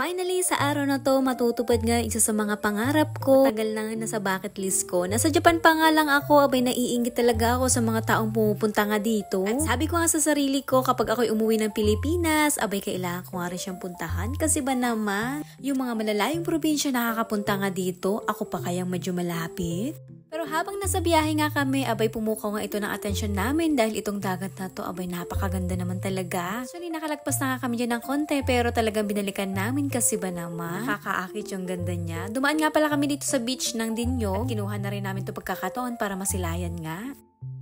finally, sa araw na to, matutupad nga isa sa mga pangarap ko. Matagal na nga nasa bucket list ko. Nasa Japan pa nga lang ako, abay naiinggit talaga ako sa mga taong pumupunta nga dito. At sabi ko nga sa sarili ko, kapag ako'y umuwi ng Pilipinas, abay kailangan ko nga rin siyang puntahan. Kasi ba naman, yung mga malalayong probinsya nakakapunta nga dito, ako pa kayang medyo malapit? Pero habang nasa biyahe nga kami, abay pumukaw nga ito ng atensyon namin dahil itong dagat na to, abay napakaganda naman talaga. Actually, nakalagpas na nga kami dyan ng konti pero talagang binalikan namin kasi ba naman, nakakaakit yung ganda niya. Dumaan nga pala kami dito sa beach ng Dinyog at kinuha na rin namin ito pagkakataon para masilayan nga.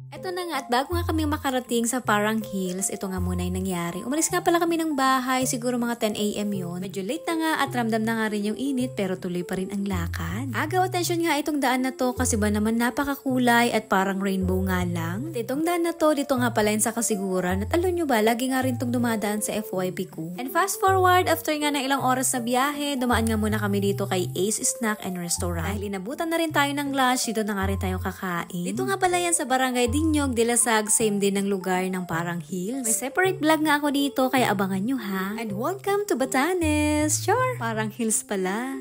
Eto na nga at bago nga kami makarating sa Parang Hills, ito nga muna yung nangyari. Umalis nga pala kami ng bahay, siguro mga 10 AM yun. Medyo late na nga at ramdam na nga rin yung init pero tuloy pa rin ang lakad. Agaw atensyon nga itong daan na to kasi ba naman napakakulay at parang rainbow nga lang. At itong daan na to, dito nga pala yun sa kasiguran at alam nyo ba, lagi nga rin itong dumadaan sa FYP ko. And fast forward, after nga ng ilang oras na biyahe, dumaan nga muna kami dito kay Ace Snack and Restaurant. Dahil inabutan na rin tayo ng lunch, dito na nga rin tayo kakain. Dito nga pala yan sa Barangay Dinyog, Dilasag, same din ng lugar ng Parang Hills. May separate vlog nga ako dito, kaya abangan nyo ha. And welcome to Batanes! Sure! Parang Hills pala.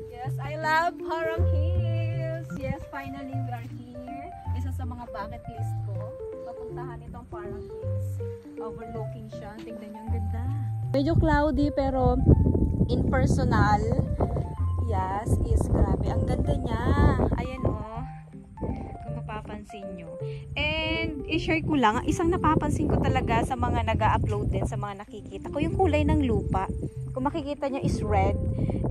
Yes, I love Parang Hills! Yes, finally we are here. Isa sa mga bucket list ko. Papuntahan itong Parang Hills. Overlooking siya. Tignan nyo, ang ganda. Medyo cloudy pero in personal, yes, is grabe. Ang ganda niya. Ayan mapapansin nyo. And i-share ko lang, isang napapansin ko talaga sa mga nag-upload din, sa mga nakikita ko, yung kulay ng lupa. Kung makikita nyo is red.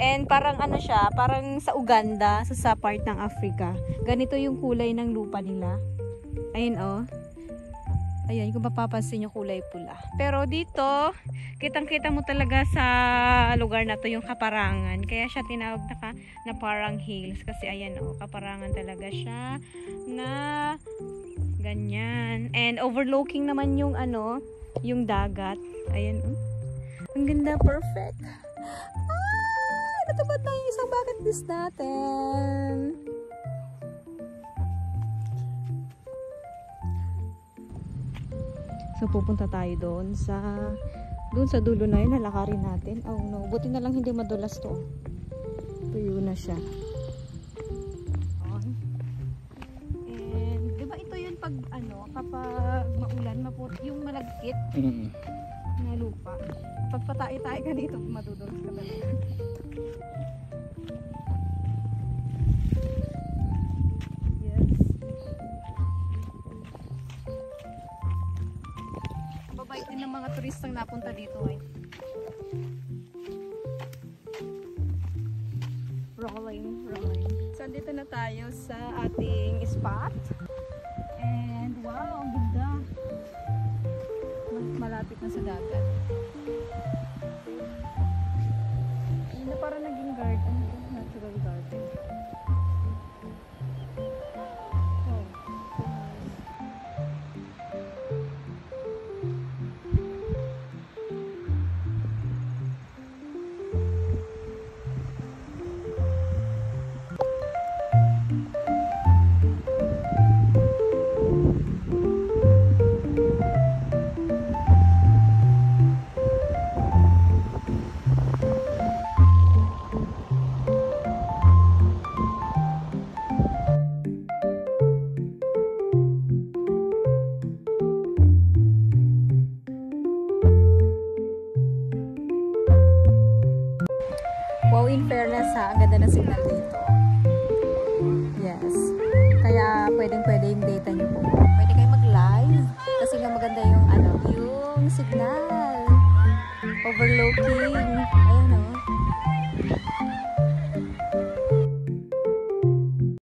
And parang ano siya, parang sa Uganda, sa part ng Africa. Ganito yung kulay ng lupa nila. Ayun oh. Ayan, kung mapapansin nyo kulay pula. Pero dito, kitang-kita mo talaga sa lugar na to yung kaparangan. Kaya siya tinawag na Parang Hills. Kasi ayan o, kaparangan talaga siya na ganyan. And overlooking naman yung ano, yung dagat. Ayan o. Ang ganda, perfect. Natupad na yung isang bucket list natin. So pupunta tayo doon sa dulo na yun, lalakarin natin. Oh no, buti na lang hindi madulas to. Tuyo na siya. And diba ito yun pag ano, kapag maulan, yung malagkit na lupa. Pag patay-tay ka dito, madudulas ka talaga. Mabait din ng mga turistang napunta dito ay. Rolling. So, dito na tayo sa ating spot. And wow, ang ganda. Malapit na sa dagat. Ayun na parang naging garden. Natural garden. Wow, in fairness ha, ang ganda ng signal dito. Yes. Kaya pwedeng-pwede yung data nyo po. Pwede kayo mag-live kasi nga maganda yung ano, yung signal. Overlooking.